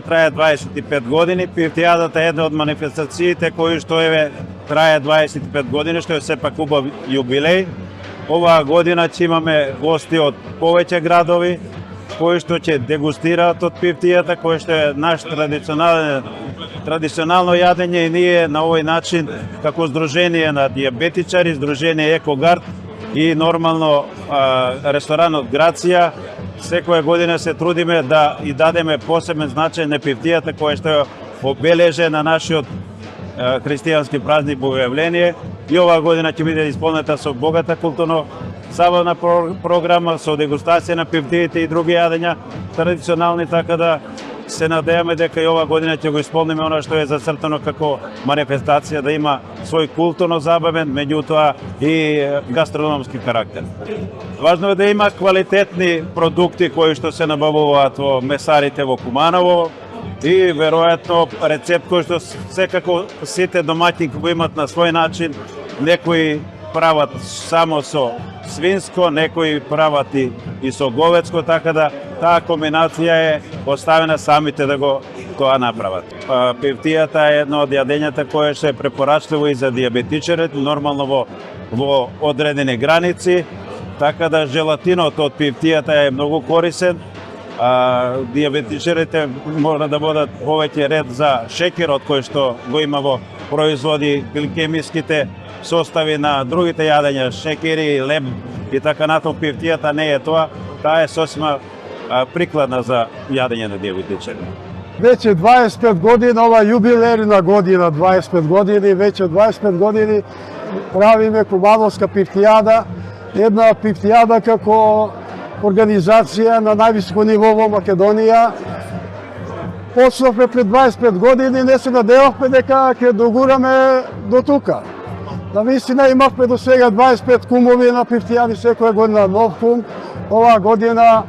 Трае 25 години, пивтијадата е една од манифестациите кои што трае 25 години, што е сепак убав јубилеј. Оваа година ќе имаме гости од повеќе градови, кои што ќе дегустираат од пивтијата, кои што е наш традиционално јадење, и ние на овој начин, како Сдружение на дијабетичари, Сдружение Екогард и нормално ресторанот Грација, секоја година се трудиме да и дадеме посебен значај на пивтијата, која што е обележена на нашиот христијански празник Богојавление, и оваа година ќе биде исполнета со богата културно-забавна програма, со дегустација на пивтиите и други јадења традиционални, така да се надеваме дека и оваа година ќе го исполниме она што е зацртано како манифестација, да има свој културно-забавен, меѓутоа и гастрономски карактер. Важно е да има квалитетни продукти кои што се набавуваат во месарите во Куманово, и веројатно рецепт кој што секако сите домаќини го имат на свој начин. Некои прават само со свинско, некои прават и со говецко, така да таа комбинација е оставена самите да го тоа направат. Пивтијата е едно од јадењата кое што е препорачливо и за дијабетичарите, нормално во одредени граници, така да желатинот од пивтијата е многу корисен. Дијабетичарите мора да водат повеќе ред за шекерот кој што го има во производи, гликемиските состави на другите јадења, шекери, леб и така натаму. Пивтијата не е тоа, таа е сосема прикладна за јадење на дијабетичари. Веќе 25 години, ова јубилерна година, 25 години, веќе 25 години правиме Кумановска пивтијада, една пивтијада како организација на највисоко ниво во Македонија. Почнавме пред 25 години, не се надевавме дека ќе догураме до тука. Навистина имавме до сега 25 кумови на пивтијади, секоја година нов кум. Оваа година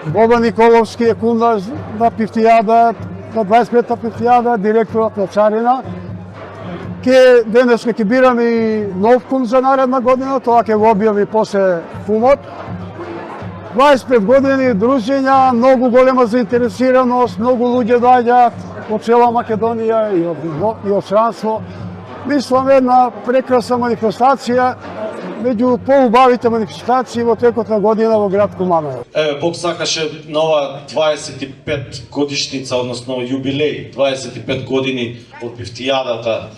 Боба Николовски е кум на пивтијада, на 25-та пивтијада, директорот на Царина. Денеска ќе бираме и нов кум за наредна година, тоа ќе го објави после кумот. 25 години дружења, многу голема заинтересираност, многу луѓе доаѓаат од цела Македонија и од странство. Мислам една прекрасна манифестација, меѓу поубавите манифестации во текот на година во град Куманово. Бог сакаше на ова 25 годишница, односно јубилеј, 25 години од пивтијадата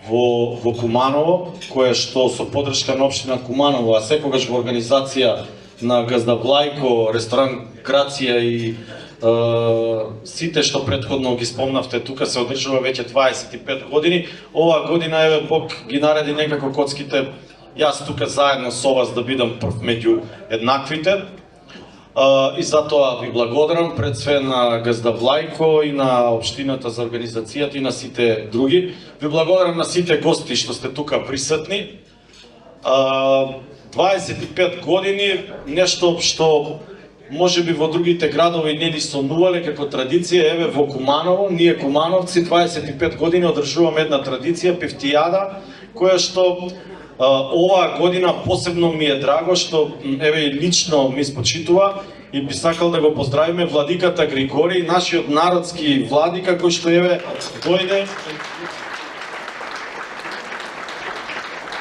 во Куманово, која што со поддршка на општина Куманово, а секогаш во организација на Газда Влајко, ресторан Грација и сите што претходно ги спомнавте тука, се одржува веќе 25 години. Оваа година Бог ги нареди некако коцките, јас тука заедно со вас да бидам прв меѓу еднаквите. И затоа ви благодарам пред све на Газда Влајко и на општината за организацијата и на сите други. Ви благодарам на сите гости што сте тука присутни. 25 години, нешто што може би во другите градови не ни сонувале како традиција. Еве во Куманово, ние кумановци 25 години одржуваме една традиција, пивтијада, која што оваа година посебно ми е драго што еве лично ми спочитува и би сакал да го поздравиме владиката Григорий, нашиот народски владика кој што еве дојде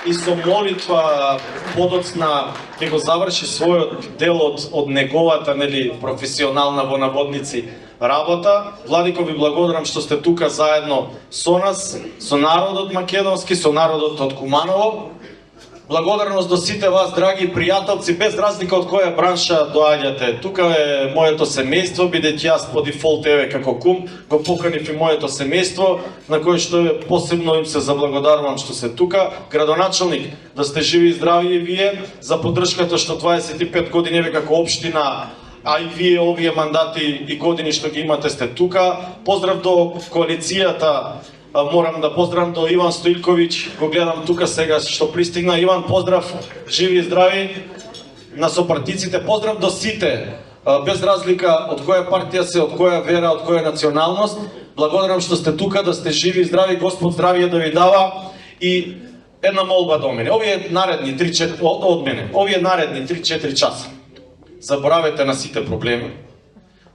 и со молитва подоцна ќе го заврши својот дел од неговата професионална во наводници работа. Владико, ви благодарам што сте тука заедно со нас, со народот македонски, со народот од Куманово. Благодарност до сите вас, драги пријателци, без разлика од која бранша доаѓате. Тука е моето семејство, бидејќи јас по дефолт како кум го поканив и моето семејство, на кое што посебно им се заблагодарувам што се тука. Градоначалник, да сте живи и здрави и вие, за поддршката што 25 години како општина, а и вие овие мандати и години што ги имате сте тука. Поздрав до коалицијата. Морам да поздравам до Иван Стоилковиќ, го гледам тука сега што пристигна. Иван, поздрав, живи и здрави. На сопартиците, поздрав до сите, без разлика од која партија се, од која вера, од која националност. Благодарам што сте тука, да сте живи и здрави, Господ здравие да ви дава. И една молба до мене, овие наредни 3-4 часа, заборавете на сите проблеми,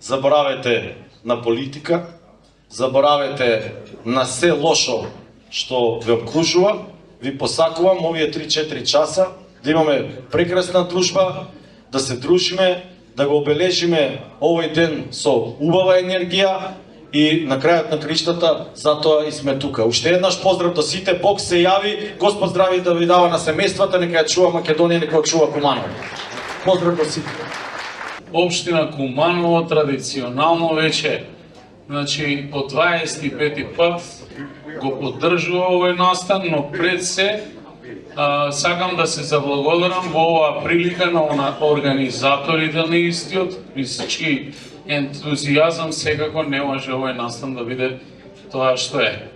заборавете на политика, заборавете на се лошо што ве обкружува. Ви посакувам овие 3-4 часа да имаме прекрасна дружба, да се дружиме, да го обележиме овој ден со убава енергија и на крајот на криштата затоа и сме тука. Уште еднаш поздрав до сите, Бог се јави, Господ здрави да ви дава на семејствата, нека ја чува Македонија, нека ја чува Куманово. Поздрав до сите. Општина Куманово традиционално веќе, значи по 25 пат го поддржува овој настан, но пред се сакам да се заблагодарам во оваа прилика на организаторите на истиот, чии ентузијазам секако не може овој настан да биде тоа што е.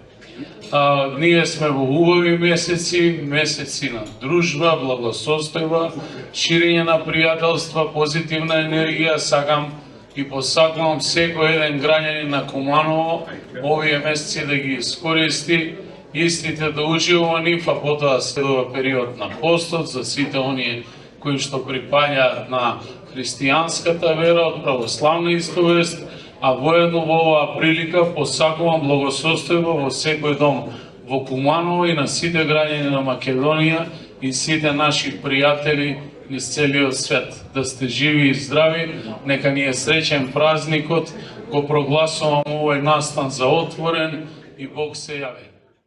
Ние сме во убави месеци на дружба, благосостојба, ширење на пријателства, позитивна енергија. Сакам и посакувам секој еден граѓанин на Куманово овие месеци да ги искористи, истите да ужива во нив, а потоа следува период на постот за сите оние кои што припаѓаат на христијанската вера од православна исповест, а воедно во оваа прилика посакувам благосостојба во секој дом во Куманово и на сите граѓани на Македонија и сите наши пријатели низ целиот свет. Да сте живи и здрави, нека ни е среќен празникот, го прогласувам овој настан за отворен и Бог се јави.